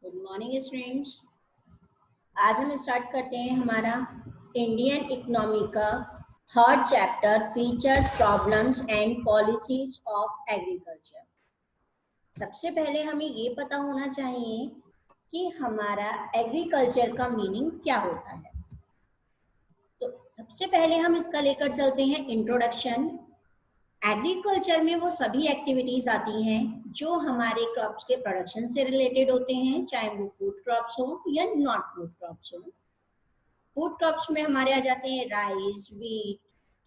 Good morning students. आज हम start करते हैं हमारा इंडियन इकोनॉमी का third chapter features problems and policies of agriculture. सबसे पहले हमें ये पता होना चाहिए कि हमारा एग्रीकल्चर का मीनिंग क्या होता है। तो सबसे पहले हम इसका लेकर चलते हैं इंट्रोडक्शन। एग्रीकल्चर में वो सभी एक्टिविटीज आती हैं जो हमारे क्रॉप्स के प्रोडक्शन से रिलेटेड होते हैं, चाहे वो फूड क्रॉप्स हो या नॉट फूड क्रॉप्स हो। फूड क्रॉप्स में हमारे आ जाते हैं राइस, वीट,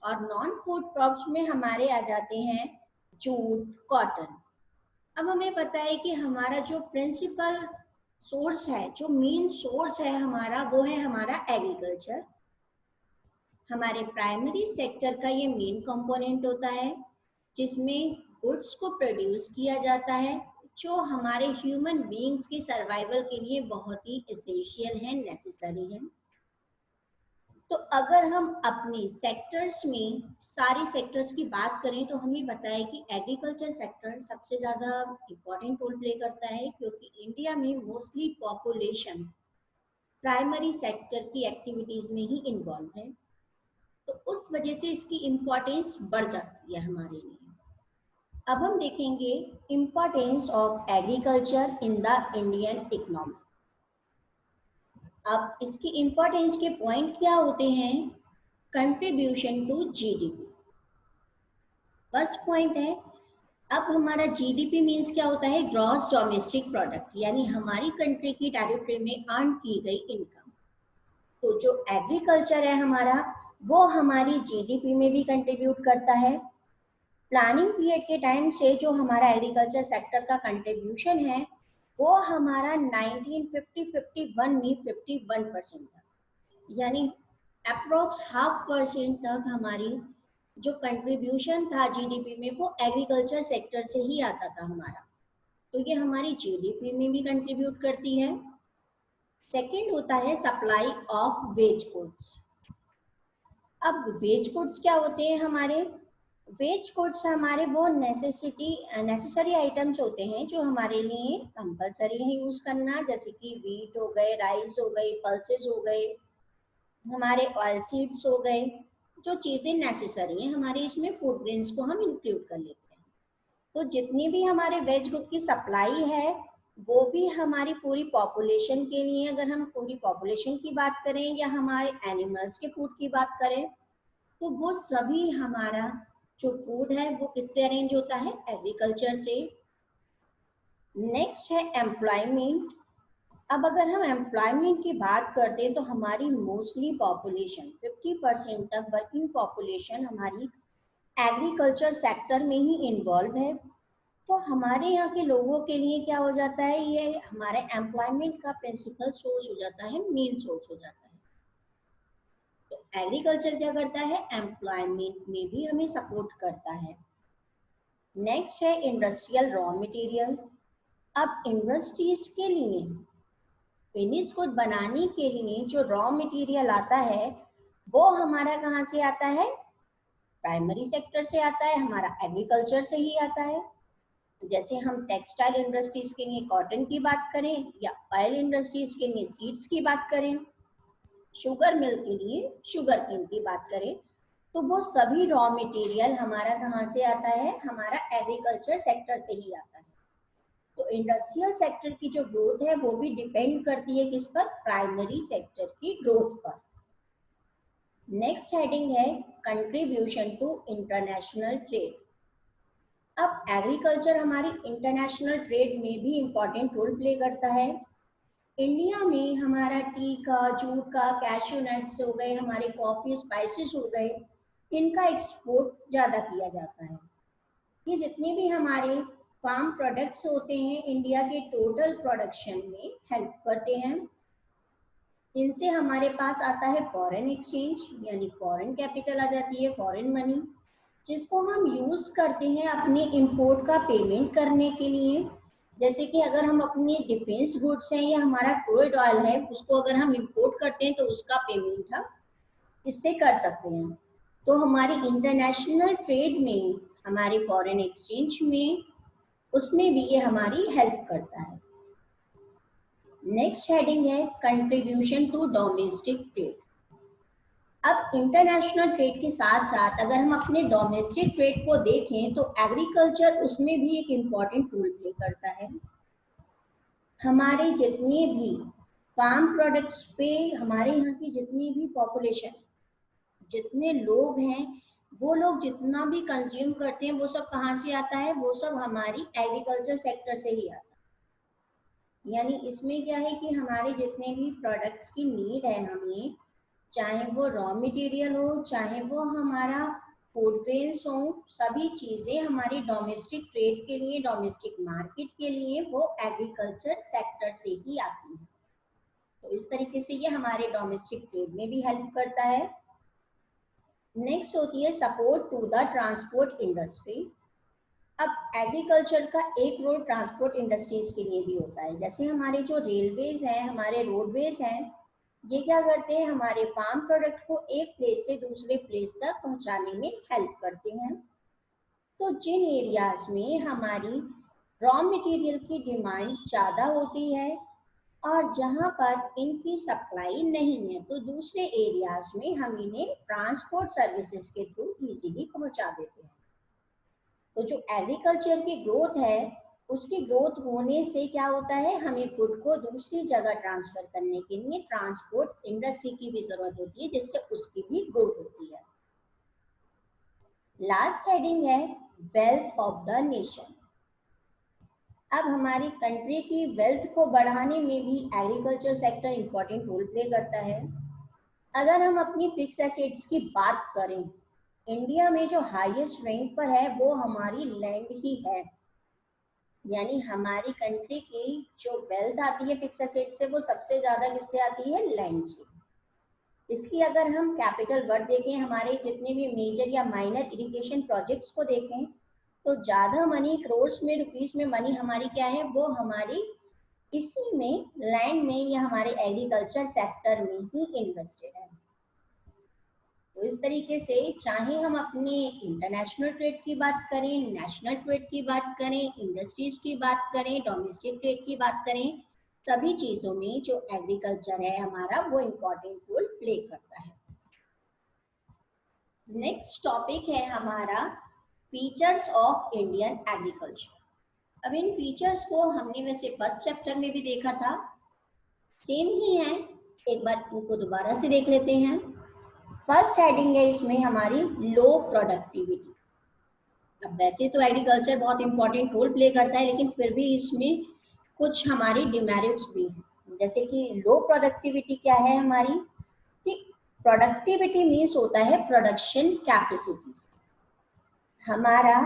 और नॉन फूड क्रॉप्स में हमारे आ जाते हैं जूट, कॉटन। अब हमें पता है कि हमारा जो प्रिंसिपल सोर्स है, जो मेन सोर्स है हमारा, वो है हमारा एग्रीकल्चर। हमारे प्राइमरी सेक्टर का ये मेन कंपोनेंट होता है जिसमें गुड्स को प्रोड्यूस किया जाता है जो हमारे ह्यूमन बीइंग्स की सर्वाइवल के लिए बहुत ही एसेंशियल है, नेसेसरी है। तो अगर हम अपने सेक्टर्स में सारी सेक्टर्स की बात करें तो हमें पता है कि एग्रीकल्चर सेक्टर सबसे ज़्यादा इम्पोर्टेंट रोल प्ले करता है, क्योंकि इंडिया में मोस्टली पॉपुलेशन प्राइमरी सेक्टर की एक्टिविटीज़ में ही इन्वॉल्व है। तो उस वजह से इसकी इम्पोर्टेंस बढ़ जाती है हमारे लिए। अब हम देखेंगे importance of agriculture in the Indian economy. अब इसकी इम्पोर्टेंस के पॉइंट क्या होते हैं? Contribution to GDP first point है। अब हमारा जीडीपी मीन्स क्या होता है? ग्रॉस डोमेस्टिक प्रोडक्ट, यानी हमारी कंट्री की टेरिटरी में अर्न की गई इनकम। तो जो एग्रीकल्चर है हमारा, वो हमारी जीडीपी में भी कंट्रीब्यूट करता है। प्लानिंग पीरियड के टाइम से जो हमारा एग्रीकल्चर सेक्टर का कंट्रीब्यूशन है वो हमारा 1950-51 में 51% था, यानी अप्रोक्स 0.5% तक हमारी जो कंट्रीब्यूशन था जीडीपी में वो एग्रीकल्चर सेक्टर से ही आता था हमारा। तो ये हमारी जीडीपी में भी कंट्रीब्यूट करती है। सेकंड होता है सप्लाई ऑफ वेज गुड्स। अब वेज गुड्स क्या होते हैं हमारे? वेज गुड्स हमारे वो नेसेसरी आइटम्स होते हैं जो हमारे लिए कंपलसरी है यूज करना, जैसे कि वीट हो गए, राइस हो गए, पल्सेस हो गए, हमारे ऑयल सीड्स हो गए। जो चीज़ें नेसेसरी हैं हमारे, इसमें फूड ग्रेन्स को हम इंक्लूड कर लेते हैं। तो जितनी भी हमारे वेज गुड की सप्लाई है वो भी हमारी पूरी पॉपुलेशन के लिए, अगर हम पूरी पॉपुलेशन की बात करें या हमारे एनिमल्स के फूड की बात करें, तो वो सभी हमारा जो फूड है वो किससे अरेंज होता है? एग्रीकल्चर से। नेक्स्ट है एम्प्लॉयमेंट। अब अगर हम एम्प्लॉयमेंट की बात करते हैं तो हमारी मोस्टली पॉपुलेशन 50% तक वर्किंग पॉपुलेशन हमारी एग्रीकल्चर सेक्टर में ही इन्वॉल्व है। तो हमारे यहाँ के लोगों के लिए क्या हो जाता है? ये हमारे एम्प्लॉयमेंट का प्रिंसिपल सोर्स हो जाता है, मेन सोर्स हो जाता है। तो एग्रीकल्चर क्या करता है? एम्प्लॉयमेंट में भी हमें सपोर्ट करता है। नेक्स्ट है इंडस्ट्रियल रॉ मटेरियल। अब इंडस्ट्रीज के लिए फिनिश गुड बनाने के लिए जो रॉ मटेरियल आता है वो हमारा कहाँ से आता है? प्राइमरी सेक्टर से आता है, हमारा एग्रीकल्चर से ही आता है। जैसे हम टेक्सटाइल इंडस्ट्रीज के लिए कॉटन की बात करें या ऑयल इंडस्ट्रीज के लिए सीड्स की बात करें, शुगर मिल के लिए शुगर केन की बात करें, तो वो सभी रॉ मटेरियल हमारा कहाँ से आता है? हमारा एग्रीकल्चर सेक्टर से ही आता है। तो इंडस्ट्रियल सेक्टर की जो ग्रोथ है वो भी डिपेंड करती है किस पर? प्राइमरी सेक्टर की ग्रोथ पर। नेक्स्ट हेडिंग है कंट्रीब्यूशन टू इंटरनेशनल ट्रेड। अब एग्रीकल्चर हमारी इंटरनेशनल ट्रेड में भी इम्पोर्टेंट रोल प्ले करता है। इंडिया में हमारा टी का, जूट का, कैश्यू नट्स हो गए, हमारे कॉफी, स्पाइसेस हो गए, इनका एक्सपोर्ट ज़्यादा किया जाता है। ये जितने भी हमारे फार्म प्रोडक्ट्स होते हैं इंडिया के टोटल प्रोडक्शन में हेल्प करते हैं। इनसे हमारे पास आता है फॉरेन एक्सचेंज, यानी फॉरेन कैपिटल आ जाती है, फॉरेन मनी, जिसको हम यूज़ करते हैं अपने इंपोर्ट का पेमेंट करने के लिए। जैसे कि अगर हम अपने डिफेंस गुड्स हैं या हमारा क्रूड ऑयल है उसको अगर हम इंपोर्ट करते हैं तो उसका पेमेंट हम इससे कर सकते हैं। तो हमारी इंटरनेशनल ट्रेड में, हमारे फॉरेन एक्सचेंज में, उसमें भी ये हमारी हेल्प करता है। नेक्स्ट हेडिंग है कंट्रीब्यूशन टू डोमेस्टिक ट्रेड। अब इंटरनेशनल ट्रेड के साथ साथ अगर हम अपने डोमेस्टिक ट्रेड को देखें तो एग्रीकल्चर उसमें भी एक इम्पॉर्टेंट रोल प्ले करता है। हमारे जितने भी फार्म प्रोडक्ट्स पे हमारे यहाँ की जितनी भी पॉपुलेशन, जितने लोग हैं, वो लोग जितना भी कंज्यूम करते हैं वो सब कहाँ से आता है, वो सब हमारी एग्रीकल्चर सेक्टर से ही आता है। यानी इसमें क्या है कि हमारे जितने भी प्रोडक्ट्स की नीड है हमें, चाहे वो रॉ मटेरियल हो, चाहे वो हमारा फूड ग्रेन्स हो, सभी चीज़ें हमारी डोमेस्टिक ट्रेड के लिए, डोमेस्टिक मार्केट के लिए वो एग्रीकल्चर सेक्टर से ही आती है। तो इस तरीके से ये हमारे डोमेस्टिक ट्रेड में भी हेल्प करता है। नेक्स्ट होती है support to the transport industry. अब एग्रीकल्चर का एक रोल ट्रांसपोर्ट इंडस्ट्रीज के लिए भी होता है। जैसे हमारे जो रेलवेज हैं, हमारे रोडवेज हैं, ये क्या करते हैं, हमारे फार्म प्रोडक्ट को एक प्लेस से दूसरे प्लेस तक पहुंचाने में हेल्प करते हैं। तो जिन एरियाज में हमारी रॉ मटेरियल की डिमांड ज़्यादा होती है और जहाँ पर इनकी सप्लाई नहीं है, तो दूसरे एरियाज में हम इन्हें ट्रांसपोर्ट सर्विसेज के थ्रू इजीली पहुंचा देते हैं। तो जो एग्रीकल्चर की ग्रोथ है, उसकी ग्रोथ होने से क्या होता है, हमें गुड को दूसरी जगह ट्रांसफर करने के लिए ट्रांसपोर्ट इंडस्ट्री की भी जरूरत होती है, जिससे उसकी भी ग्रोथ होती है। लास्ट हेडिंग है वेल्थ ऑफ द नेशन। अब हमारी कंट्री की वेल्थ को बढ़ाने में भी agriculture sector important role play करता है। अगर हम अपनी फिक्स एसेट्स की बात करें, इंडिया में जो हाईएस्ट रैंक पर है वो हमारी लैंड ही है। यानी हमारी कंट्री की जो वेल्थ आती है फिक्स एसेट से, वो सबसे ज्यादा किससे आती है, लैंड से। इसकी अगर हम कैपिटल वर्थ देखें, हमारे जितने भी मेजर या माइनर इरिगेशन प्रोजेक्ट्स को देखें, तो ज़्यादा मनी, करोड़्स में, रुपीस में मनी हमारी क्या है, वो हमारी इसी में, लैंड में या हमारे एग्रीकल्चर सेक्टर में ही इन्वेस्टेड है। तो इस तरीके से चाहे हम अपने इंटरनेशनल ट्रेड की बात करें, नेशनल ट्रेड की बात करें, इंडस्ट्रीज की बात करें, डोमेस्टिक ट्रेड की बात करें, सभी चीज़ों में जो एग्रीकल्चर है हमारा वो इम्पोर्टेंट रोल प्ले करता है। नेक्स्ट टॉपिक है हमारा फीचर्स ऑफ इंडियन एग्रीकल्चर। अब इन फीचर्स को हमने वैसे फर्स्ट चैप्टर में भी देखा था, सेम ही है, एक बार इनको दोबारा से देख लेते हैं। फर्स्ट हेडिंग है इसमें हमारी लो प्रोडक्टिविटी। अब वैसे तो एग्रीकल्चर बहुत इंपॉर्टेंट रोल प्ले करता है, लेकिन फिर भी इसमें कुछ हमारी डिमेरिट्स भी हैं। जैसे कि लो प्रोडक्टिविटी क्या है हमारी, कि प्रोडक्टिविटी मीन्स होता है प्रोडक्शन कैपेसिटी। हमारा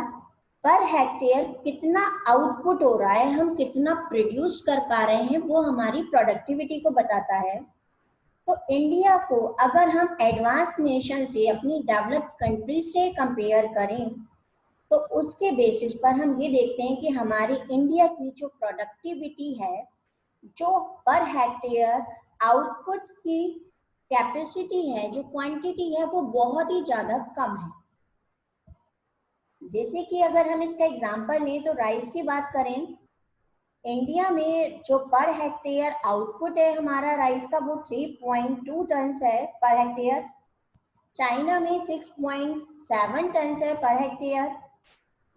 पर हेक्टेयर कितना आउटपुट हो रहा है, हम कितना प्रोड्यूस कर पा रहे हैं, वो हमारी प्रोडक्टिविटी को बताता है। तो इंडिया को अगर हम एडवांस नेशन से, अपनी डेवलप्ड कंट्री से कंपेयर करें, तो उसके बेसिस पर हम ये देखते हैं कि हमारी इंडिया की जो प्रोडक्टिविटी है, जो पर हेक्टेयर आउटपुट की कैपेसिटी है, जो क्वांटिटी है, वो बहुत ही ज़्यादा कम है। जैसे कि अगर हम इसका एग्जांपल लें तो राइस की बात करें, इंडिया में जो पर हेक्टेयर आउटपुट है हमारा राइस का, वो 3.2 टन है पर हेक्टेयर। चाइना में 6.7 टन है पर हेक्टेयर।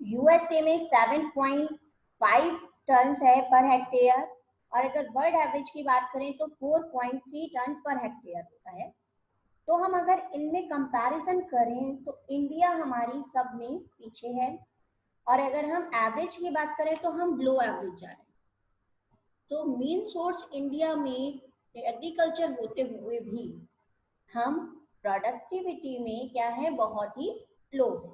यूएसए में 7.5 टन है पर हेक्टेयर। और अगर वर्ल्ड एवरेज की बात करें तो 4.3 टन पर हेक्टेयर होता है। तो हम अगर इनमें कंपैरिजन करें तो इंडिया हमारी सब में पीछे है, और अगर हम एवरेज की बात करें तो हम बिलो एवरेज जा रहे हैं। तो मेन सोर्स इंडिया में एग्रीकल्चर होते हुए भी हम प्रोडक्टिविटी में क्या है, बहुत ही लो है।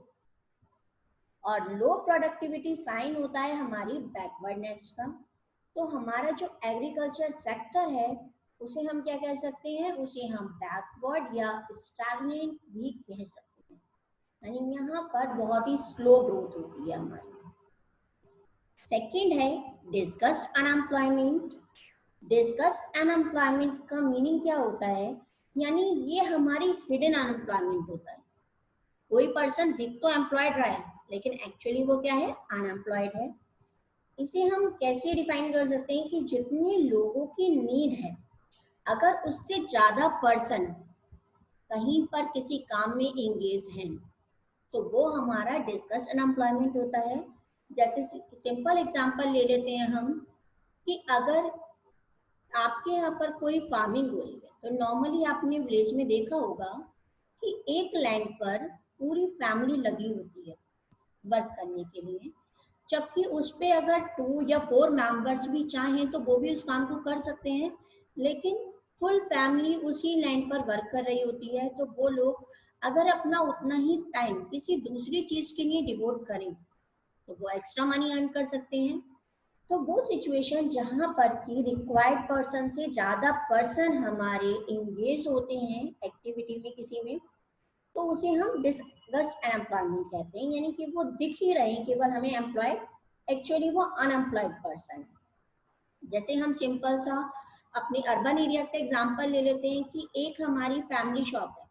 और लो प्रोडक्टिविटी साइन होता है हमारी बैकवर्डनेस का। तो हमारा जो एग्रीकल्चर सेक्टर है उसे हम क्या कह सकते हैं, उसे हम बैकवर्ड या स्टैग्नेंट भी कह सकते हैं। यानी यहाँ पर बहुत ही स्लो ग्रोथ होती है हमारी। सेकंड है डिस्कस्ड अनएम्प्लॉयमेंट। डिस्कस्ड अनएम्प्लॉयमेंट का मीनिंग क्या होता है, यानी ये हमारी हिडन अनएम्प्लॉयमेंट होता है। कोई पर्सन दिख तो एम्प्लॉयड रहा है, लेकिन एक्चुअली वो क्या है, अनएम्प्लॉयड है। इसे हम कैसे डिफाइन कर सकते हैं कि जितने लोगों की नीड है, अगर उससे ज्यादा पर्सन कहीं पर किसी काम में एंगेज हैं, तो वो हमारा डिस्कस्ड अनएम्प्लॉयमेंट होता है। जैसे सिंपल एग्जांपल ले लेते हैं हम, कि अगर आपके यहाँ पर कोई फार्मिंग हो रही है, तो नॉर्मली आपने विलेज में देखा होगा कि एक लैंड पर पूरी फैमिली लगी होती है वर्क करने के लिए, जबकि उस पे अगर 2 या 4 मेंबर्स भी चाहें तो वो भी उस काम को कर सकते हैं, लेकिन फुल फैमिली उसी लैंड पर वर्क कर रही होती है। तो वो लोग अगर अपना उतना ही टाइम किसी दूसरी चीज के लिए डिवोट करें, तो वो एक्स्ट्रा मनी अर्न कर सकते हैं। तो वो सिचुएशन जहाँ पर कि रिक्वायर्ड पर्सन से ज़्यादा पर्सन हमारे इंगेज होते हैं एक्टिविटी में किसी में, तो उसे हम डिस्गस्ट एम्प्लॉयमेंट कहते हैं, यानी कि वो दिख ही रहे हैं केवल हमें एम्प्लॉयड, एक्चुअली वो अनएम्प्लॉयड पर्सन है। जैसे हम सिंपल सा अपने अर्बन एरियाज का एग्जांपल ले लेते हैं कि एक हमारी फैमिली शॉप है।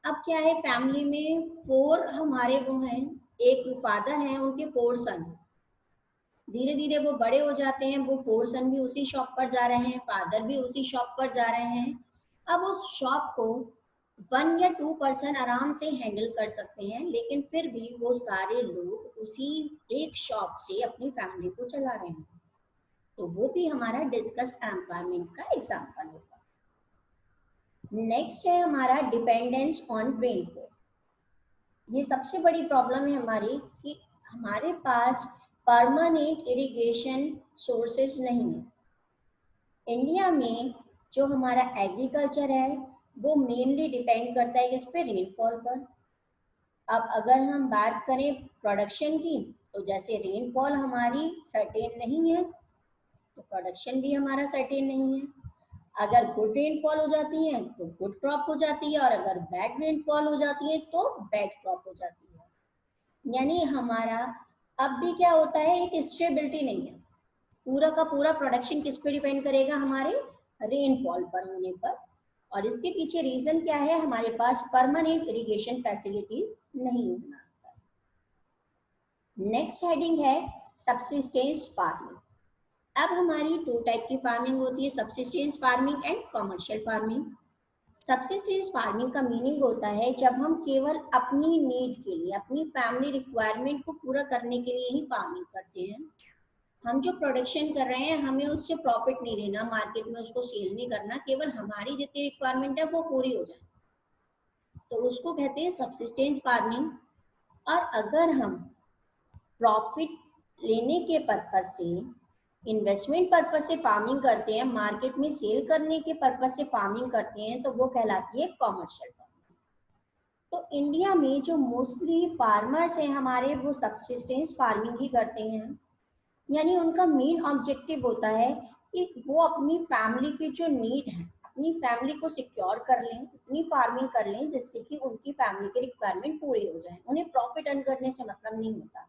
अब क्या है, फैमिली में 4 हमारे वो हैं, एक फादर हैं, उनके 4 सन। धीरे धीरे वो बड़े हो जाते हैं, वो 4 सन भी उसी शॉप पर जा रहे हैं, फादर भी उसी शॉप पर जा रहे हैं। अब उस शॉप को 1 या 2 पर्सन आराम से हैंडल कर सकते हैं, लेकिन फिर भी वो सारे लोग उसी एक शॉप से अपनी फैमिली को चला रहे हैं। तो वो भी हमारा डिस्कस्ड एम्प्लॉयमेंट का एग्जाम्पल होगा। नेक्स्ट है हमारा डिपेंडेंस ऑन रेनफॉल। ये सबसे बड़ी प्रॉब्लम है हमारी कि हमारे पास परमानेंट इरिगेशन सोर्सेस नहीं है। इंडिया में जो हमारा एग्रीकल्चर है वो मेनली डिपेंड करता है किस पे, रेनफॉल पर। अब अगर हम बात करें प्रोडक्शन की, तो जैसे रेनफॉल हमारी सर्टेन नहीं है, तो प्रोडक्शन भी हमारा सर्टेन नहीं है। अगर गुड रेनफॉल हो जाती है तो गुड क्रॉप हो जाती है, और अगर बैड रेनफॉल हो जाती है तो बैड क्रॉप हो जाती है। यानी हमारा अब भी क्या होता है, एक स्टेबिलिटी नहीं है। पूरा का पूरा प्रोडक्शन किस पे डिपेंड करेगा, हमारे रेनफॉल पर होने पर। और इसके पीछे रीजन क्या है, हमारे पास परमानेंट इरिगेशन फैसिलिटी नहीं होना। नेक्स्ट हेडिंग है सबसिस्टेंस फार्मिंग। अब हमारी 2 टाइप की फार्मिंग होती है, subsistence farming and commercial farming. Subsistence farming का मीनिंग होता है जब हम केवल अपनी नीड के लिए, अपनी फैमिली रिक्वायरमेंट को पूरा करने के लिए ही फार्मिंग करते हैं। हम जो प्रोडक्शन कर रहे हैं हमें उससे प्रॉफिट नहीं लेना, मार्केट में उसको सेल नहीं करना, केवल हमारी जितनी रिक्वायरमेंट है वो पूरी हो जाए, तो उसको कहते हैं सबसिस्टेंस फार्मिंग। और अगर हम प्रॉफिट लेने के पर्पज से, इन्वेस्टमेंट पर्पज से फार्मिंग करते हैं, मार्केट में सेल करने के पर्पज से फार्मिंग करते हैं, तो वो कहलाती है कॉमर्शियल फार्मिंग। तो इंडिया में जो मोस्टली फार्मर्स हैं हमारे, वो सबसिस्टेंस फार्मिंग ही करते हैं। यानी उनका मेन ऑब्जेक्टिव होता है कि वो अपनी फैमिली की जो नीड है, अपनी फैमिली को सिक्योर कर लें, इतनी फार्मिंग कर लें जिससे कि उनकी फैमिली की रिक्वायरमेंट पूरी हो जाए, उन्हें प्रॉफिट अर्न करने से मतलब नहीं होता।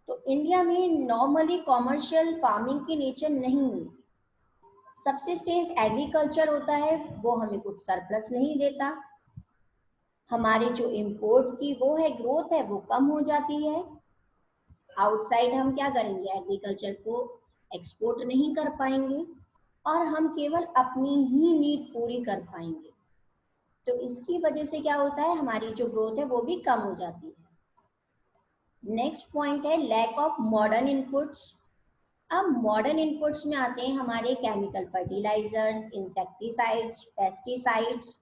तो इंडिया में नॉर्मली कॉमर्शियल फार्मिंग की नेचर नहीं मिलती। सबसिस्टेंस एग्रीकल्चर होता है, वो हमें कुछ सरप्लस नहीं देता, हमारे जो इम्पोर्ट की वो है ग्रोथ है वो कम हो जाती है। आउटसाइड हम क्या करेंगे, एग्रीकल्चर को एक्सपोर्ट नहीं कर पाएंगे, और हम केवल अपनी ही नीड पूरी कर पाएंगे। तो इसकी वजह से क्या होता है, हमारी जो ग्रोथ है वो भी कम हो जाती है। नेक्स्ट पॉइंट है लैक ऑफ मॉडर्न इनपुट्स। अब मॉडर्न इनपुट्स में आते हैं हमारे केमिकल फर्टिलाइजर्स, इंसेक्टिसाइड्स, पेस्टिसाइड्स,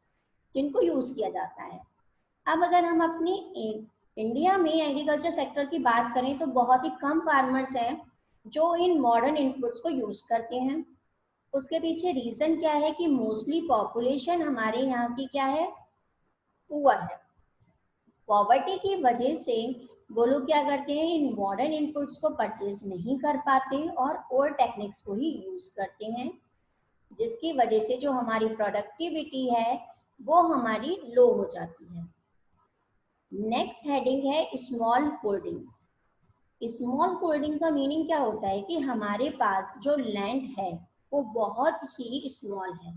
जिनको यूज किया जाता है। अब अगर हम अपनी इंडिया में एग्रीकल्चर सेक्टर की बात करें, तो बहुत ही कम फार्मर्स हैं जो इन मॉडर्न इनपुट्स को यूज करते हैं। उसके पीछे रीजन क्या है कि मोस्टली पॉपुलेशन हमारे यहाँ की क्या है, पुअर है। पॉवर्टी की वजह से वो लोग क्या करते हैं, इन मॉडर्न इनपुट्स को परचेज नहीं कर पाते और ओल्ड टेक्निक्स को ही यूज करते हैं, जिसकी वजह से जो हमारी प्रोडक्टिविटी है वो हमारी लो हो जाती है। नेक्स्ट हेडिंग है स्मॉल होल्डिंग्स। स्मॉल होल्डिंग का मीनिंग क्या होता है कि हमारे पास जो लैंड है वो बहुत ही स्मॉल है।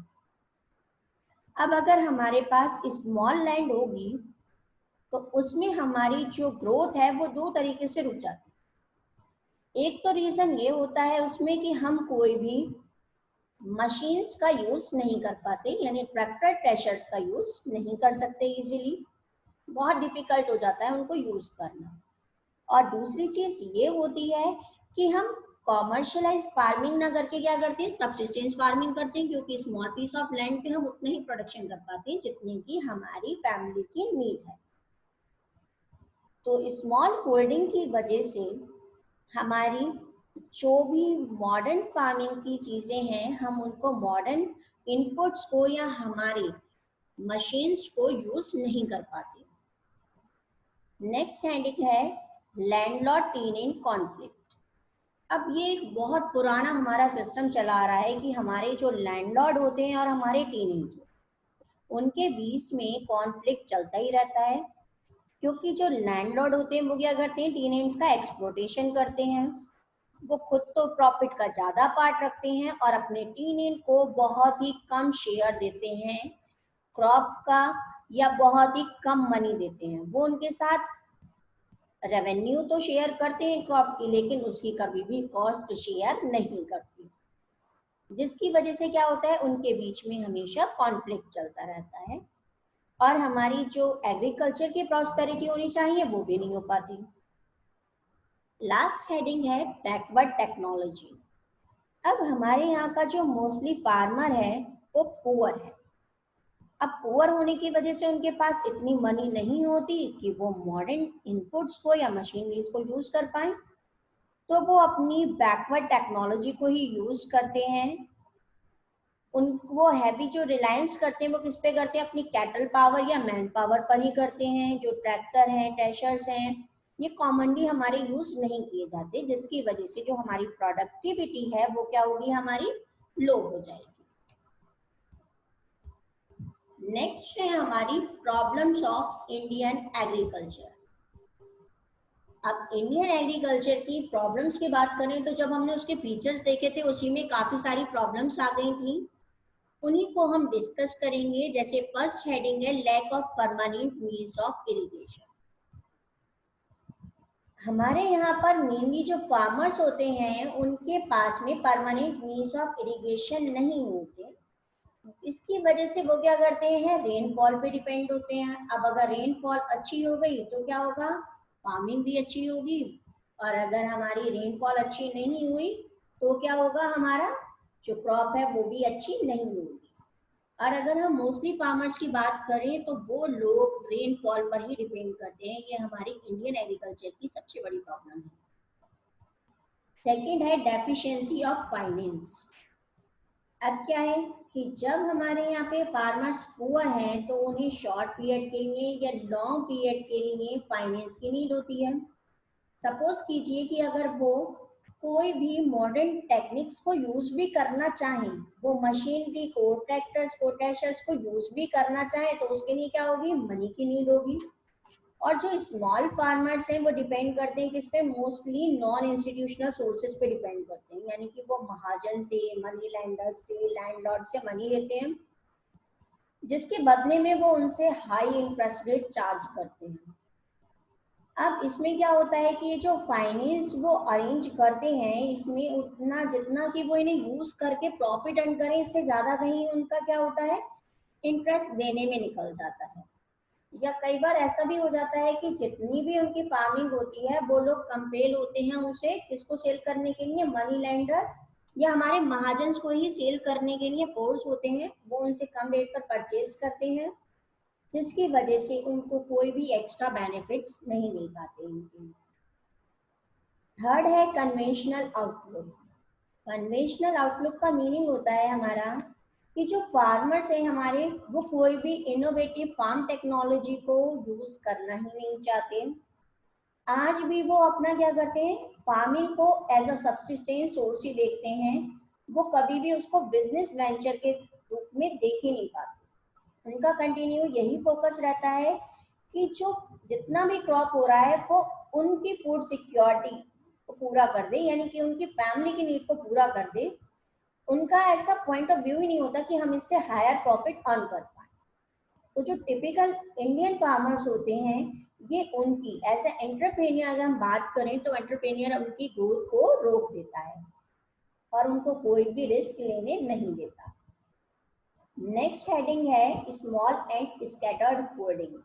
अब अगर हमारे पास स्मॉल लैंड होगी तो उसमें हमारी जो ग्रोथ है वो 2 तरीके से रुक जाती है। एक तो रीजन ये होता है उसमें कि हम कोई भी मशीन्स का यूज नहीं कर पाते, यानी ट्रैक्टर ट्रेशर्स का यूज नहीं कर सकते इजीली, बहुत डिफिकल्ट हो जाता है उनको यूज करना। और दूसरी चीज ये होती है कि हम कॉमर्शियलाइज फार्मिंग ना करके क्या करते हैं, सब्सिस्टेंस फार्मिंग करते हैं, क्योंकि स्मॉल पीस ऑफ लैंड पे हम उतना ही प्रोडक्शन कर पाते हैं जितने की हमारी फैमिली की नीड है। तो स्मॉल होल्डिंग की वजह से हमारी जो भी मॉडर्न फार्मिंग की चीजें हैं हम उनको मॉडर्न इनपुट्स को या हमारी मशीन्स को यूज नहीं कर पाते। नेक्स्ट हेडिंग है लैंडलॉर्ड टेनेंट कॉन्फ्लिक्ट। अब ये एक बहुत पुराना हमारा सिस्टम चला आ रहा है कि हमारे जो लैंडलॉर्ड होते हैं और हमारे टेनेंट्स उनके बीच में कॉन्फ्लिक्ट चलता ही रहता है, क्योंकि जो लैंडलॉर्ड होते हैं वो क्या करते हैं, टेनेंट्स का एक्सप्लॉयटेशन करते हैं। वो खुद तो प्रॉफिट का ज्यादा पार्ट रखते हैं और अपने टेनेंट को बहुत ही कम शेयर देते हैं क्रॉप का, या बहुत ही कम मनी देते हैं। वो उनके साथ रेवेन्यू तो शेयर करते हैं क्रॉप की, लेकिन उसकी कभी भी कॉस्ट शेयर नहीं करते, जिसकी वजह से क्या होता है उनके बीच में हमेशा कॉन्फ्लिक्ट चलता रहता है और हमारी जो एग्रीकल्चर की प्रॉस्पेरिटी होनी चाहिए वो भी नहीं हो पाती। लास्ट हेडिंग है बैकवर्ड टेक्नोलॉजी। अब हमारे यहाँ का जो मोस्टली फार्मर है वो पुअर है। अब पुअर होने की वजह से उनके पास इतनी मनी नहीं होती कि वो मॉडर्न इनपुट्स को या मशीनरीज को यूज कर पाए, तो वो अपनी बैकवर्ड टेक्नोलॉजी को ही यूज करते हैं। उन वो हैवी जो रिलायंस करते हैं वो किस पे करते हैं, अपनी कैटल पावर या मैन पावर पर ही करते हैं। जो ट्रैक्टर हैं, ट्रेशर्स हैं, ये कॉमनली हमारे यूज नहीं किए जाते, जिसकी वजह से जो हमारी प्रोडक्टिविटी है वो क्या होगी, हमारी लो हो जाएगी। नेक्स्ट है हमारी प्रॉब्लम्स ऑफ इंडियन एग्रीकल्चर। अब इंडियन एग्रीकल्चर की प्रॉब्लम्स की बात करें तो जब हमने उसके फीचर्स देखे थे उसी में काफी सारी प्रॉब्लम्स आ गई थी, उन्हीं को हम डिस्कस करेंगे। जैसे फर्स्ट हेडिंग है lack of permanent means of irrigation. हमारे यहाँ पर मेनली जो फार्मर्स होते हैं उनके पास में परमानेंट मीन्स ऑफ इरिगेशन नहीं होते, इसकी वजह से वो क्या करते हैं, रेनफॉल पे डिपेंड होते हैं। अब अगर रेनफॉल अच्छी हो गई तो क्या होगा, फार्मिंग भी अच्छी होगी, और अगर हमारी रेनफॉल अच्छी नहीं हुई तो क्या होगा, हमारा जो क्रॉप है वो भी अच्छी नहीं होगी। और अगर हम मोस्टली फार्मर्स की बात करें तो वो लोग रेनफॉल पर ही डिपेंड करते हैं। ये हमारी इंडियन एग्रीकल्चर की सबसे बड़ी प्रॉब्लम है। सेकेंड है डेफिशिएंसी ऑफ फाइनेंस। अब क्या है कि जब हमारे यहाँ पे फार्मर्स पुअर हैं तो उन्हें शॉर्ट पीरियड के लिए या लॉन्ग पीरियड के लिए फाइनेंस की नीड होती है। सपोज कीजिए कि अगर वो कोई भी मॉडर्न टेक्निक्स को यूज भी करना चाहें, वो मशीनरी को, ट्रैक्टर्स को, ट्रेशर्स को यूज भी करना चाहें, तो उसके लिए क्या होगी, मनी की नीड होगी। और जो स्मॉल फार्मर्स हैं वो डिपेंड करते हैं किस पे, मोस्टली नॉन इंस्टीट्यूशनल सोर्सेज पे डिपेंड करते हैं, यानी कि वो महाजन से, मनी लैंडर से, लैंडलॉर्ड से मनी लेते हैं, जिसके बदले में वो उनसे हाई इंटरेस्ट रेट चार्ज करते हैं। अब इसमें क्या होता है कि ये जो फाइनेंस वो अरेंज करते हैं, इसमें उतना जितना कि वो इन्हें यूज करके प्रॉफिट अर्न करें, इससे ज्यादा कहीं उनका क्या होता है, इंटरेस्ट देने में निकल जाता है। या कई बार ऐसा भी हो जाता है कि जितनी भी उनकी फार्मिंग होती है वो लोग कंपेल होते हैं उसे किसको सेल करने के लिए, मनी लैंडर या हमारे महाजन को ही सेल करने के लिए फोर्स होते हैं, वो उनसे कम रेट पर परचेज करते हैं, जिसकी वजह से उनको कोई भी एक्स्ट्रा बेनिफिट्स नहीं मिल पाते उनके। थर्ड है कन्वेंशनल आउटलुक। कन्वेंशनल आउटलुक का मीनिंग होता है हमारा कि जो फार्मर्स हैं हमारे, वो कोई भी इनोवेटिव फार्म टेक्नोलॉजी को यूज करना ही नहीं चाहते। आज भी वो अपना क्या करते हैं, फार्मिंग को एज अ सब्सिस्टेंस सोर्स ही देखते हैं, वो कभी भी उसको बिजनेस वेंचर के रूप में देख ही नहीं पाते। उनका कंटिन्यू यही फोकस रहता है कि जो जितना भी क्रॉप हो रहा है वो उनकी फूड सिक्योरिटी को पूरा कर दे, यानी कि उनकी फैमिली की नीड को पूरा कर दे। उनका ऐसा पॉइंट ऑफ व्यू ही नहीं होता कि हम इससे हायर प्रॉफिट अर्न कर पाए। तो जो टिपिकल इंडियन फार्मर्स होते हैं ये उनकी एज ए एंटरप्रेन्योर अगर हम बात करें तो एंटरप्रेन्योर उनकी ग्रोथ को रोक देता है और उनको कोई भी रिस्क लेने नहीं देता। नेक्स्ट हेडिंग है small and scattered holding.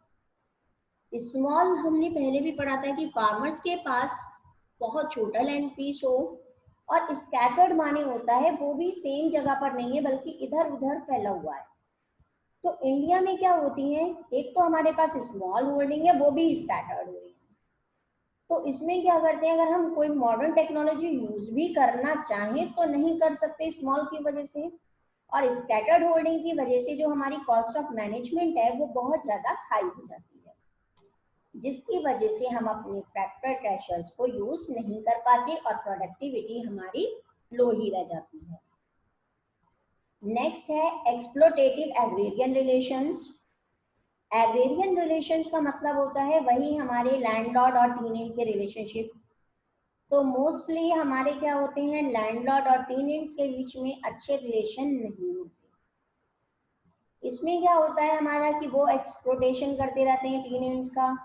Small हमने पहले भी पढ़ा था कि फार्मर्स के पास बहुत छोटा लैंड पीस हो, और स्कैटर्ड माने होता है वो भी सेम जगह पर नहीं है बल्कि इधर उधर फैला हुआ है। तो इंडिया में क्या होती है, एक तो हमारे पास स्मॉल होल्डिंग है वो भी स्कैटर्ड हुई है। तो इसमें क्या करते हैं, अगर हम कोई मॉडर्न टेक्नोलॉजी यूज भी करना चाहें तो नहीं कर सकते स्मॉल की वजह से, और स्कैटर्ड होल्डिंग की वजह से जो हमारी कॉस्ट ऑफ मैनेजमेंट है वो बहुत ज्यादा हाई हो जाती है, जिसकी वजह से हम अपने ट्रैक्टर ट्रेशर्स को यूज नहीं कर पाते और प्रोडक्टिविटी हमारी लो ही रह जाती है। नेक्स्ट है exploitative agrarian relations. Agrarian relations का मतलब होता है वही हमारे लैंडलॉर्ड और टीनेंट के रिलेशनशिप। तो मोस्टली हमारे क्या होते हैं, लैंडलॉर्ड और टीनेंट्स के बीच में अच्छे रिलेशन नहीं होते। इसमें क्या होता है हमारा कि वो एक्सप्लोटेशन करते रहते हैं टीनेंट्स का,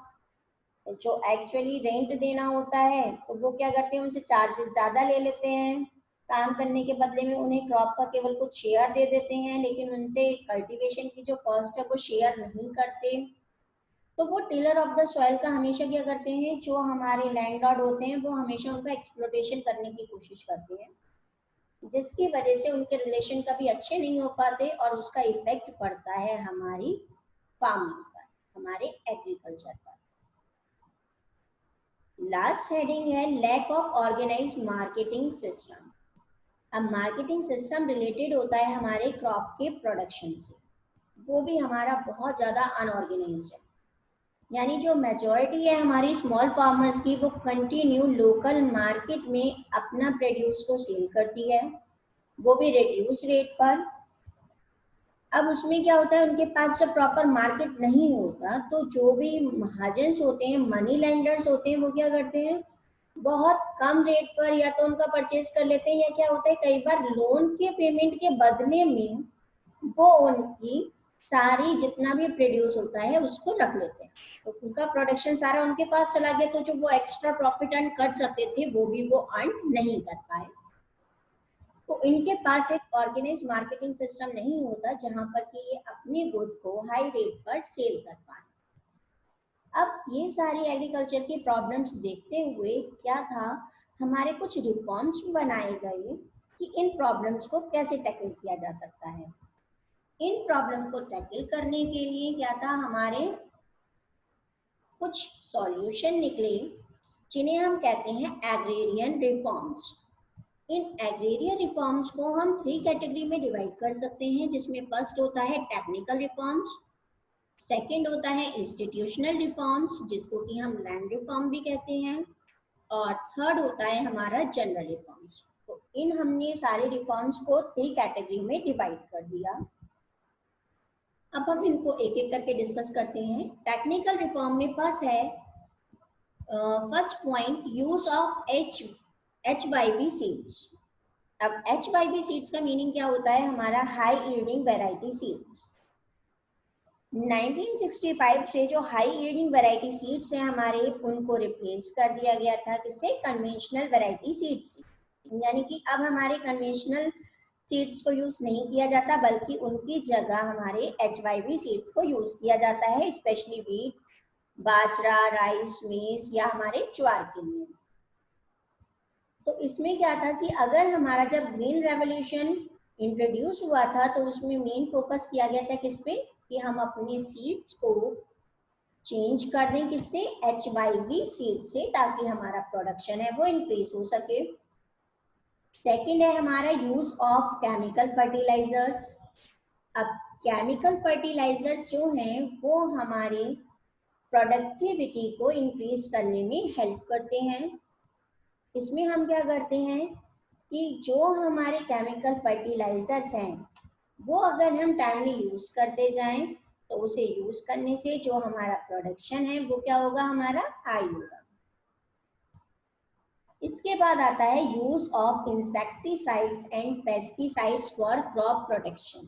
जो एक्चुअली रेंट देना होता है तो वो क्या करते हैं, उनसे चार्जेस ज़्यादा ले लेते हैं, काम करने के बदले में उन्हें क्रॉप का केवल कुछ शेयर दे देते हैं, लेकिन उनसे कल्टीवेशन की जो कॉस्ट है वो शेयर नहीं करते। तो वो टिलर ऑफ द सॉइल का हमेशा क्या करते हैं, जो हमारे लैंडलॉर्ड होते हैं वो हमेशा उनका एक्सप्लोटेशन करने की कोशिश करते हैं, जिसकी वजह से उनके रिलेशन कभी अच्छे नहीं हो पाते और उसका इफेक्ट पड़ता है हमारी फार्मिंग पर, हमारे एग्रीकल्चर पर। लास्ट हेडिंग है lack of organised marketing system. अब मार्केटिंग सिस्टम रिलेटेड होता है हमारे क्रॉप के प्रोडक्शन से, वो भी हमारा बहुत ज़्यादा अनऑर्गेनाइज्ड है। यानी जो मेजॉरिटी है हमारी स्मॉल फार्मर्स की वो कंटिन्यू लोकल मार्केट में अपना प्रोड्यूस को सेल करती है, वो भी रिड्यूस रेट पर। अब उसमें क्या होता है, उनके पास जब प्रॉपर मार्केट नहीं होता तो जो भी महाजन्स होते हैं, मनी लेंडर्स होते हैं, वो क्या करते हैं, बहुत कम रेट पर या तो उनका परचेज कर लेते हैं, या क्या होता है कई बार लोन के पेमेंट के बदले में वो उनकी सारी जितना भी प्रोड्यूस होता है उसको रख लेते हैं। तो उनका प्रोडक्शन सारा उनके पास चला गया, तो जो वो एक्स्ट्रा प्रॉफिट अर्न कर सकते थे वो भी वो अर्न नहीं कर पाए। तो इनके पास एक ऑर्गेनाइज मार्केटिंग सिस्टम नहीं होता जहां पर कि ये अपनी गुड को हाई रेट पर सेल कर पाए। अब ये सारी एग्रीकल्चर की प्रॉब्लम्स देखते हुए क्या था, हमारे कुछ रिफॉर्म्स बनाए गए कि इन प्रॉब्लम्स को कैसे टैकल किया जा सकता है। इन प्रॉब्लम को टैकल करने के लिए क्या था, हमारे कुछ सॉल्यूशन निकले जिन्हें हम कहते हैं एग्रेरियन रिफॉर्म्स। इन एग्रेरियन रिफॉर्म्स को हम 3 कैटेगरी में डिवाइड कर सकते हैं, जिसमें फर्स्ट होता है टेक्निकल रिफॉर्म्स, सेकंड होता है इंस्टीट्यूशनल रिफॉर्म्स जिसको कि हम लैंड रिफॉर्म भी कहते हैं, और थर्ड होता है हमारा जनरल रिफॉर्म्स। तो इन हमने सारे रिफॉर्म्स को 3 कैटेगरी में डिवाइड कर दिया। अब हम इनको एक एक करके डिस्कस करते हैं। टेक्निकल रिफॉर्म में फर्स्ट है, first point, use of HYV seeds. अब HYV सीड्स का मीनिंग क्या होता है, हमारा हाई यील्डिंग वैरायटी सीड्स। 1965 से जो हाई यील्डिंग वैरायटी सीड्स हैं हमारे, उनको रिप्लेस कर दिया गया था किससे, कन्वेंशनल वैरायटी सीड्स। यानी कि अब हमारे कन्वेंशनल सीड्स को यूज नहीं किया जाता बल्कि उनकी जगह हमारे HYV सीड्स को यूज किया जाता है, स्पेशली व्हीट, बाजरा, राइस, मेज या हमारे ज्वार के लिए। तो इसमें क्या था कि अगर हमारा जब ग्रीन रेवोल्यूशन इंट्रोड्यूस हुआ था तो उसमें मेन फोकस किया गया था किस पे, कि हम अपने सीड्स को चेंज कर दें किससे, HYV सीड से, ताकि हमारा प्रोडक्शन है वो इंक्रीज हो सके। सेकंड है हमारा यूज ऑफ केमिकल फर्टिलाइजर्स। अब केमिकल फर्टिलाइजर्स जो हैं वो हमारे प्रोडक्टिविटी को इंक्रीज करने में हेल्प करते हैं। इसमें हम क्या करते हैं कि जो हमारे केमिकल फर्टिलाइजर्स हैं वो अगर हम टाइमली यूज करते जाएं तो उसे यूज करने से जो हमारा प्रोडक्शन है वो क्या होगा, हमारा हाई होगा। इसके बाद आता है use of insecticides and pesticides for crop protection.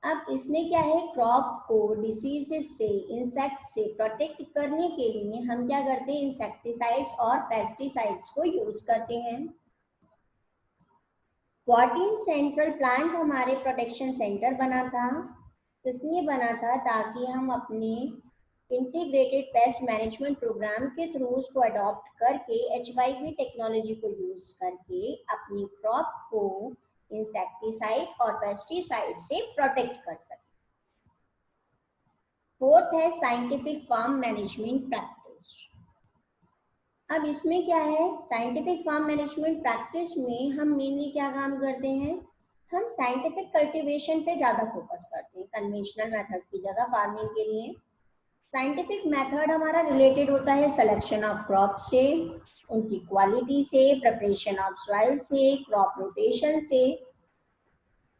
अब इसमें क्या है, क्रॉप को डिसीजेस से, इंसेक्ट से प्रोटेक्ट करने के लिए हम क्या करते हैं, इंसेक्टिसाइड्स और पेस्टिसाइड्स को यूज करते हैं। 14 सेंट्रल प्लांट हमारे प्रोटेक्शन सेंटर बना था, इसलिए बना था ताकि हम अपने इंटीग्रेटेड पेस्ट मैनेजमेंट प्रोग्राम के थ्रू उसको अडॉप्ट करके HYV टेक्नोलॉजी को यूज करके अपनी क्रॉप को इंसेक्टिसाइड और पेस्टिसाइड से प्रोटेक्ट कर सके। फोर्थ है साइंटिफिक फार्म मैनेजमेंट प्रैक्टिस। अब इसमें क्या है, साइंटिफिक फार्म मैनेजमेंट प्रैक्टिस में हम मेनली क्या काम करते हैं, हम साइंटिफिक कल्टीवेशन पे ज़्यादा फोकस करते हैं कन्वेंशनल मेथड की जगह फार्मिंग के लिए। साइंटिफिक मेथड हमारा रिलेटेड होता है सिलेक्शन ऑफ क्रॉप से, उनकी क्वालिटी से, प्रिपरेशन ऑफ सॉइल से, क्रॉप रोटेशन से,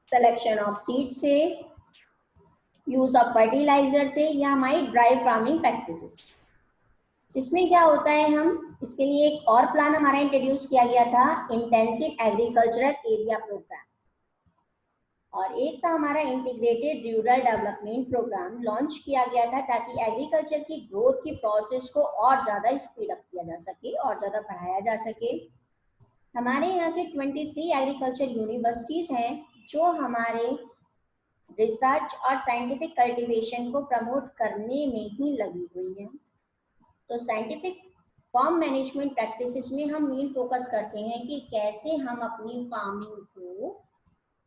सिलेक्शन ऑफ सीड से, यूज ऑफ फर्टिलाइजर से, या हमारी ड्राई फार्मिंग प्रैक्टिसेस। इसमें क्या होता है, हम इसके लिए एक और प्लान हमारा इंट्रोड्यूस किया गया था, इंटेंसिव एग्रीकल्चरल एरिया प्रोग्राम, और एक था हमारा integrated rural development programme launch किया गया था ताकि एग्रीकल्चर की ग्रोथ की प्रोसेस को और ज़्यादा स्पीड अप किया जा सके और ज़्यादा बढ़ाया जा सके। हमारे यहाँ के 23 एग्रीकल्चर यूनिवर्सिटीज़ हैं जो हमारे रिसर्च और साइंटिफिक कल्टीवेशन को प्रमोट करने में ही लगी हुई हैं। तो साइंटिफिक फार्म मैनेजमेंट प्रैक्टिसेस में हम मेन फोकस करते हैं कि कैसे हम अपनी फार्मिंग को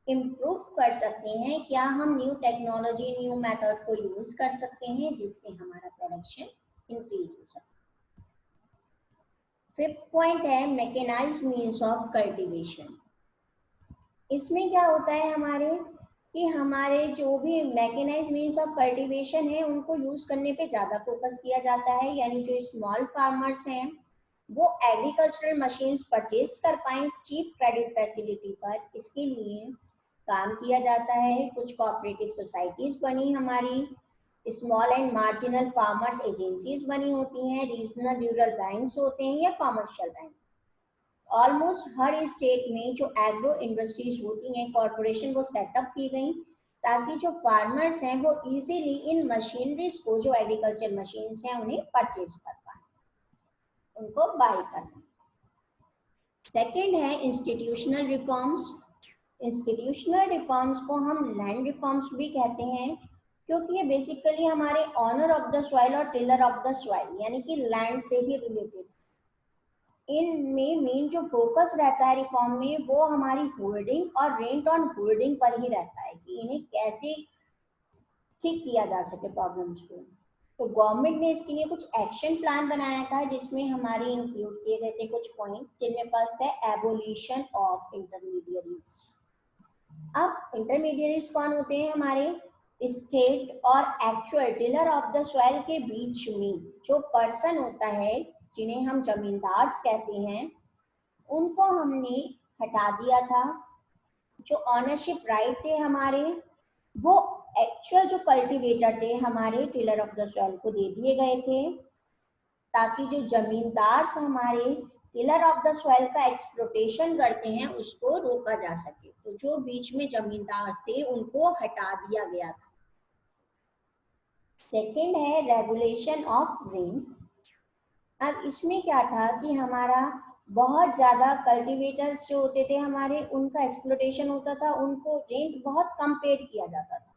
इम्प्रूव कर सकते हैं, क्या हम न्यू टेक्नोलॉजी, न्यू मेथड को यूज कर सकते हैं जिससे हमारा प्रोडक्शन इंक्रीज हो सके। फिफ्थ पॉइंट है मैकेनाइज्ड मीन्स ऑफ कल्टीवेशन। इसमें क्या होता है हमारे कि हमारे जो भी मैकेनाइज्ड मीन्स ऑफ कल्टीवेशन है उनको यूज करने पे ज़्यादा फोकस किया जाता है, यानी जो स्मॉल फार्मर्स हैं वो एग्रीकल्चरल मशीन्स परचेज कर पाएँ चीप क्रेडिट फैसिलिटी पर। इसके लिए काम किया जाता है, कुछ कोऑपरेटिव सोसाइटीज़ बनी हमारी, small and marginal farmers agencies बनी होती हैं, रीजनल रूरल बैंक्स होते हैं या कमर्शियल बैंक। ऑलमोस्ट हर स्टेट में जो एग्रो इंडस्ट्रीज होती हैं कॉरपोरेशन वो सेटअप की गई ताकि जो फार्मर्स हैं वो इजीली इन मशीनरीज को, जो एग्रीकल्चर मशीन्स हैं, उन्हें परचेज कर पाए, उनको बाय कर पाए। सेकेंड है इंस्टीट्यूशनल रिफॉर्म्स। इंस्टीट्यूशनल रिफॉर्म्स को हम लैंड रिफॉर्म्स भी कहते हैं क्योंकि ये बेसिकली हमारे ऑनर ऑफ द सॉइल और टिलर ऑफ द सॉइल यानी कि लैंड से ही रिलेटेड। इनमें मेन जो फोकस रहता है रिफॉर्म में वो हमारी होल्डिंग और रेंट ऑन होल्डिंग पर ही रहता है कि इन्हें कैसे ठीक किया जा सके प्रॉब्लम्स को। तो गवर्नमेंट ने इसके लिए कुछ एक्शन प्लान बनाया था जिसमें हमारे इंक्लूड किए गए थे कुछ पॉइंट, जिनमें फर्स्ट है एबोलिशन ऑफ इंटरमीडियरीज। अब इंटरमीडियरीज कौन होते हैं, हमारे स्टेट और actual tiller of the soil के बीच में जो पर्सन होता है, जिन्हें हम जमींदार कहते हैं, उनको हमने हटा दिया था। जो ऑनरशिप राइट थे हमारे वो एक्चुअल जो कल्टीवेटर थे हमारे टिलर ऑफ द सॉइल को दे दिए गए थे ताकि जो जमींदार हमारे टिलर ऑफ द सॉइल का एक्सप्लोटेशन करते हैं उसको रोका जा सके। तो जो बीच में जमींदार थे उनको हटा दिया गया था। सेकेंड है रेगुलेशन ऑफ रेंट। अब इसमें क्या था कि हमारा बहुत ज़्यादा कल्टीवेटर्स जो होते थे हमारे, उनका एक्सप्लोटेशन होता था, उनको रेंट बहुत कम पेड किया जाता था।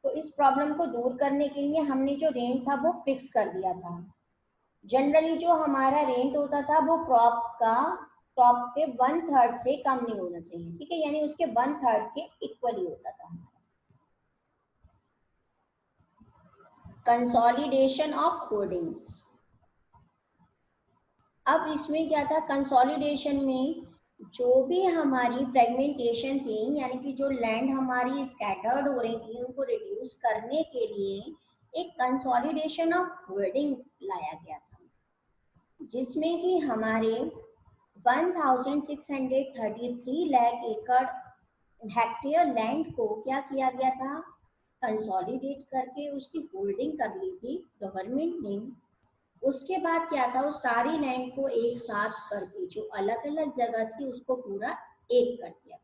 तो इस प्रॉब्लम को दूर करने के लिए हमने जो रेंट था वो फिक्स कर दिया था। जनरली जो हमारा रेंट होता था वो क्रॉप के 1/3 से कम नहीं होना चाहिए, ठीक है, यानी उसके 1/3 के इक्वली होता था। Consolidation of holdings. अब इसमें क्या था, कंसोलिडेशन में जो भी हमारी फ्रेगमेंटेशन थी यानी कि जो लैंड हमारी स्कैटर्ड हो रही थी उनको रिड्यूस करने के लिए एक कंसोलिडेशन ऑफ होल्डिंग लाया गया था जिसमें कि हमारे 1633 लाख एकड़ हेक्टेयर लैंड को क्या किया गया था, कंसोलिडेट करके उसकी होल्डिंग कर ली थी गवर्नमेंट ने। उसके बाद क्या था, उस सारी लैंड को एक साथ करके जो अलग अलग जगह थी उसको पूरा एक कर दिया।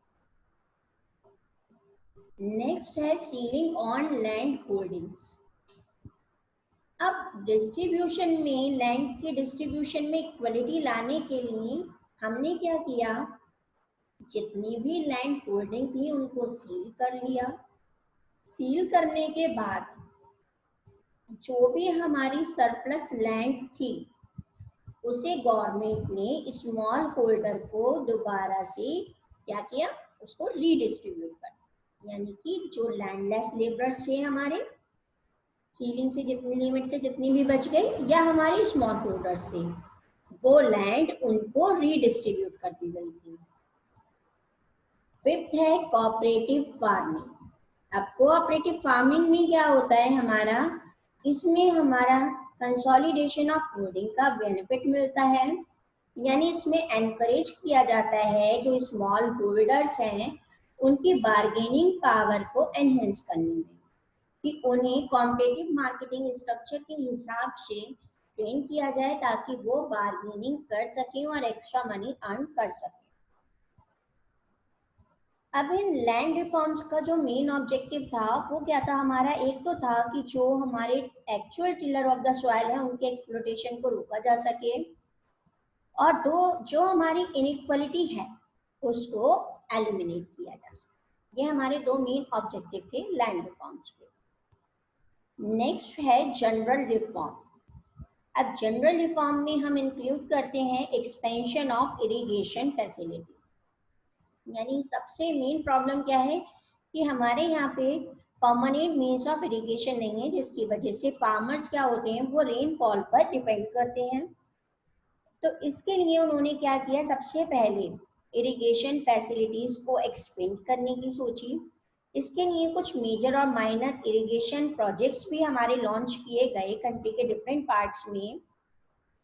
नेक्स्ट है सीलिंग ऑन लैंड होल्डिंग्स। अब डिस्ट्रीब्यूशन में, लैंड के डिस्ट्रीब्यूशन में इक्वलिटी लाने के लिए हमने क्या किया, जितनी भी लैंड होल्डिंग थी उनको सील कर लिया। सील करने के बाद जो भी हमारी सरप्लस लैंड थी उसे गवर्नमेंट ने स्मॉल होल्डर को दोबारा से क्या किया, उसको रीडिस्ट्रीब्यूट कर, यानी कि जो लैंडलेस लेबरर्स थे हमारे, सीलिंग से जितनी लिमिट से जितनी भी बच गई, या हमारे स्मॉल होल्डर्स थे, वो लैंड उनको रीडिस्ट्रीब्यूट कर दी गई थी। फिफ्थ है कोऑपरेटिव फार्मिंग। अब कोऑपरेटिव फार्मिंग में क्या होता है हमारा, इसमें हमारा कंसोलिडेशन ऑफ होल्डिंग का बेनिफिट मिलता है, यानी इसमें एनकरेज किया जाता है जो स्मॉल होल्डर्स हैं उनकी बार्गेनिंग पावर को एनहेंस करने में, कि उन्हें कॉम्पिटिटिव मार्केटिंग स्ट्रक्चर के हिसाब से ट्रेन किया जाए ताकि वो बार्गेनिंग कर सकें और एक्स्ट्रा मनी अर्न कर सकें। अब इन लैंड रिफॉर्म्स का जो मेन ऑब्जेक्टिव था वो क्या था हमारा, एक तो था कि जो हमारे actual tiller of the soil है उनके एक्सप्लोटेशन को रोका जा सके, और दो, जो हमारी इनइक्वालिटी है उसको एलिमिनेट किया जा सके। ये हमारे दो मेन ऑब्जेक्टिव थे लैंड रिफॉर्म्स के। नेक्स्ट है जनरल रिफॉर्म। अब जनरल रिफॉर्म में हम इंक्लूड करते हैं एक्सपेंशन ऑफ इरिगेशन फैसिलिटी, यानी सबसे मेन प्रॉब्लम क्या है कि हमारे यहाँ पे परमानेंट मीन्स ऑफ इरिगेशन नहीं है, जिसकी वजह से फार्मर्स क्या होते हैं वो रेनफॉल पर डिपेंड करते हैं। तो इसके लिए उन्होंने क्या किया, सबसे पहले इरिगेशन फैसिलिटीज को एक्सपेंड करने की सोची। इसके लिए कुछ मेजर और माइनर इरिगेशन प्रोजेक्ट्स भी हमारे लॉन्च किए गए कंट्री के डिफरेंट पार्ट्स में।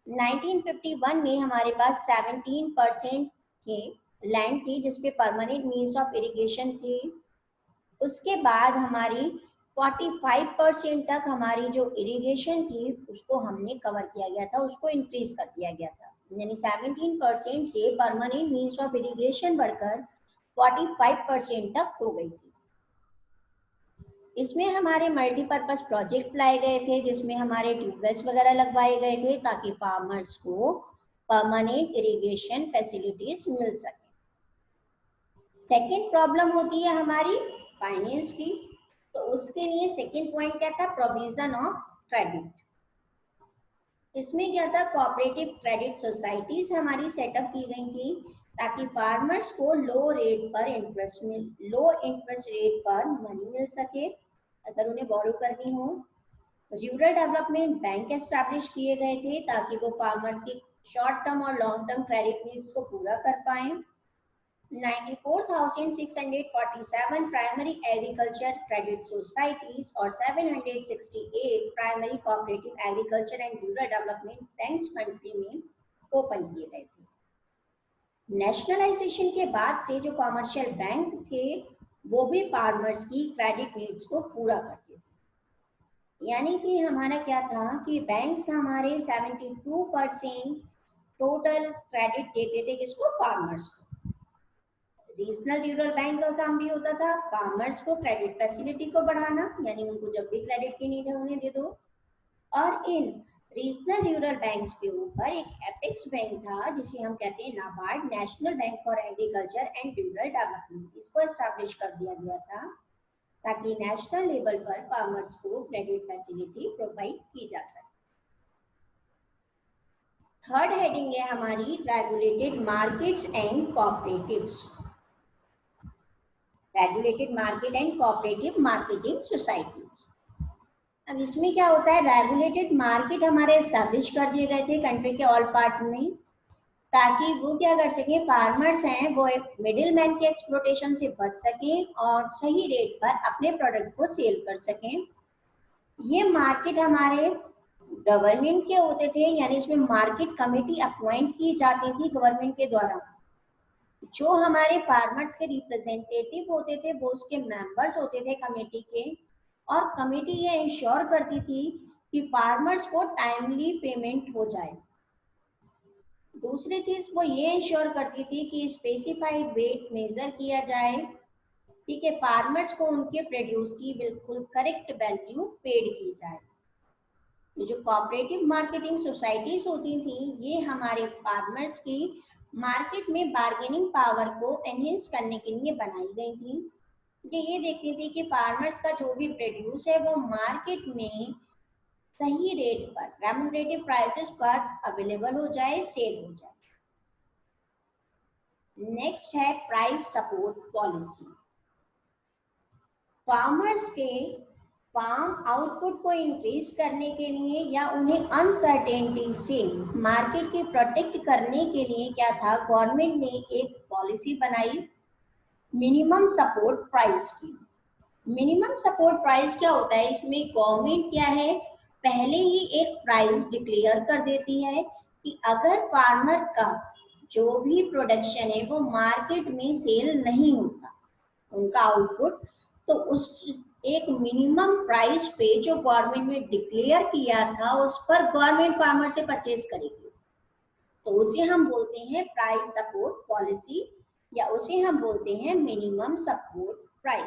1951 में हमारे पास 17% के लैंड थी जिसपे परमानेंट मीन्स ऑफ इरिगेशन थी। उसके बाद हमारी 45% तक हमारी जो इरिगेशन थी उसको हमने कवर किया गया था, उसको इंक्रीज कर दिया गया था, यानी 17% से परमानेंट मीन्स ऑफ इरिगेशन बढ़कर 45% तक हो गई थी। इसमें हमारे मल्टीपर्पज प्रोजेक्ट लाए गए थे जिसमें हमारे ट्यूबवेल्स वगैरह लगवाए गए थे ताकि फार्मर्स को परमानेंट इरिगेशन फैसिलिटीज मिल सके। सेकेंड प्रॉब्लम होती है हमारी फाइनेंस की, तो उसके लिए सेकेंड पॉइंट क्या था, प्रोविजन ऑफ क्रेडिट। इसमें क्या था, कोऑपरेटिव क्रेडिट सोसाइटीज हमारी सेटअप की गई थी ताकि फार्मर्स को लो इंटरेस्ट रेट पर मनी मिल सके अगर उन्हें बोरो करनी हो। रूरल डेवलपमेंट बैंक एस्टैब्लिश किए गए थे ताकि वो फार्मर्स की शॉर्ट टर्म और लॉन्ग टर्म क्रेडिट नीड्स को पूरा कर पाए। 94,647 primary agriculture credit societies और 768 primary cooperative agriculture and rural development banks country में ओपन किए गए थे। नेशनलाइजेशन के बाद से जो कॉमर्शियल बैंक थे वो भी फार्मर्स की क्रेडिट नीड्स को पूरा करते थे, यानी कि हमारा क्या था कि बैंक्स हमारे 72% टोटल क्रेडिट देते थे किसको, फार्मर्स को। रीजनल रूरल बैंक का काम भी होता था फार्मर्स को क्रेडिट फैसिलिटी को बढ़ाना, यानी उनको जब भी क्रेडिट की नीड है उन्हें दे दो। और इन रीजनल रूरल बैंक्स के ऊपर एक एपेक्स बैंक था जिसे हम कहते हैं NABARD, national bank for agriculture and rural development. इसको एस्टैब्लिश कर दिया गया था ताकि नेशनल लेवल पर फार्मर्स को क्रेडिट फैसिलिटी प्रोवाइड की जा सके। थर्ड हेडिंग है हमारी regulated markets and cooperatives. Regulated market and cooperative marketing societies. अब इसमें क्या होता है, रेगुलेटेड मार्केट हमारे एस्टैब्लिश कर दिए गए थे कंट्री के ऑल पार्ट में ताकि वो क्या कर सके, फार्मर्स हैं वो एक मिडिल मैन के एक्सप्लोटेशन से बच सकें और सही रेट पर अपने प्रोडक्ट को सेल कर सकें। ये मार्केट हमारे गवर्नमेंट के होते थे, यानी इसमें मार्केट कमेटी अपॉइंट की जाती थी गवर्नमेंट के द्वारा। जो हमारे फार्मर्स के रिप्रेजेंटेटिव होते थे वो उसके मेंबर्स होते थे कमेटी के, और कमेटी ये इंश्योर करती थी कि फार्मर्स को टाइमली पेमेंट हो जाए। दूसरी चीज वो ये इंश्योर करती थी कि स्पेसिफाइड वेट मेजर किया जाए ठीक है, फार्मर्स को उनके प्रोड्यूस की बिल्कुल करेक्ट वैल्यू पेड की जाए। ये जो कोऑपरेटिव मार्केटिंग सोसाइटीज होती थी, ये हमारे फार्मर्स की मार्केट में बार्गेनिंग पावर को एनहेंस करने के लिए बनाई गई थी। ये देखती थी कि फार्मर्स का जो भी प्रोड्यूस है वो मार्केट में सही रेट पर, रेम्युनरेटिव प्राइसेस पर अवेलेबल हो जाए, सेल हो जाए। नेक्स्ट है प्राइस सपोर्ट पॉलिसी। फार्मर्स के फार्म आउटपुट को इंक्रीज करने के लिए या उन्हें अनसर्टेनिटी से मार्केट के प्रोटेक्ट करने के लिए क्या था, गवर्नमेंट ने एक पॉलिसी बनाई मिनिमम सपोर्ट प्राइस की। मिनिमम सपोर्ट प्राइस क्या होता है, इसमें गवर्नमेंट क्या है, पहले ही एक प्राइस डिक्लेयर कर देती है कि अगर फार्मर का जो भी प्रोडक्शन है वो मार्केट में सेल नहीं होता, उनका आउटपुट, तो उस एक मिनिमम प्राइस पे जो गवर्नमेंट ने डिक्लेयर किया था उस पर गवर्नमेंट फार्मर से परचेज करेगी, तो उसे हम बोलते हैं प्राइस सपोर्ट पॉलिसी, या उसे हम बोलते हैं मिनिमम सपोर्ट प्राइस।